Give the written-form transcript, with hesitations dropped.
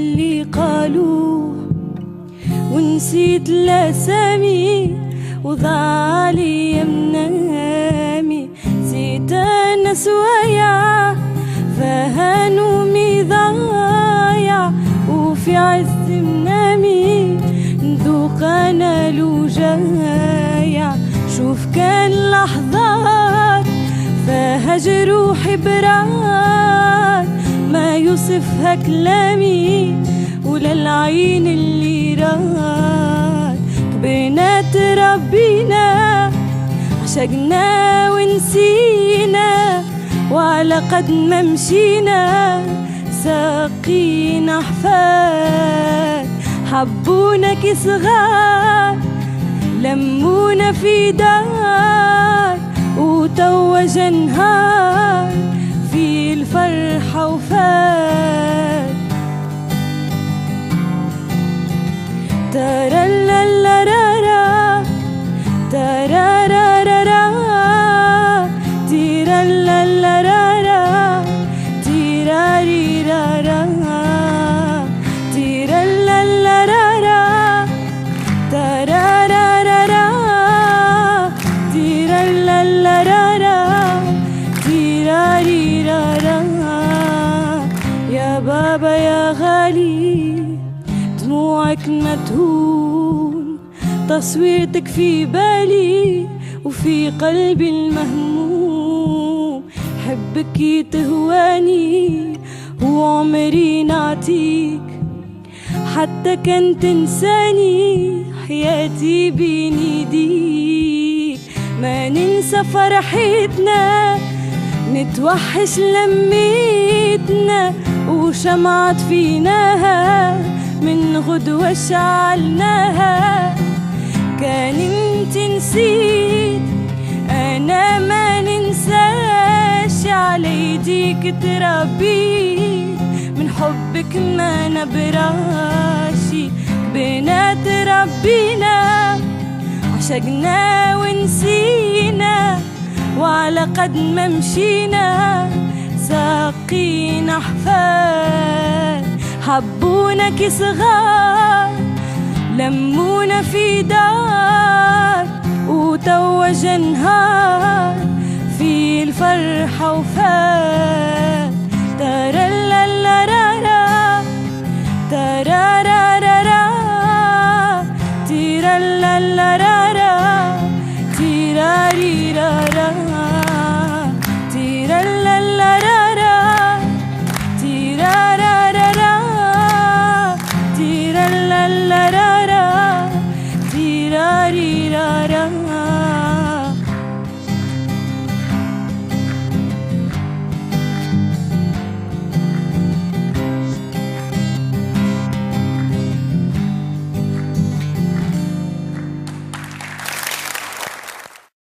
اللي قالوه ونسيت الأسامي وضاعلي يا منامي. زيت أنا سوايع فهنومي ضايع وفي عز منامي نذوق أنا لوجايع. شوف كان لحظات فهج روحي براد ما يوصفها كلامي ولا العين اللي راد. كبرنا تربينا عشقنا ونسينا وعلى قد ما مشينا ساقينا أحفاد. حبونا كي صغار لمونا في دار وتوج نهار في الفرحة وفات. ترللرارا ترارارارا تيرللرارا تيراريرارا تيرللرارا ترارارارا تيرللرارا تيراريرارا. يا بابا يا غالي دموعك ما تهون، تصويرتك في بالي وفي قلبي المهموم. حبك يتهواني وعمري نعطيك حتى كان تنساني حياتي بين ايديك. ما ننسى فرحتنا نتوحش لميتنا وشمعت فيناها من غدوة شعلناها. كان انت نسيت انا ما ننساش على يديك تربيت من حبك ما نبراشي. كبرنا تربينا عشقنا ونسينا وعلى قد ما مشينا ساقينا أحفاد. حبونا كي صغار لمونا في دار وتوج نهار في الفرحة وفات.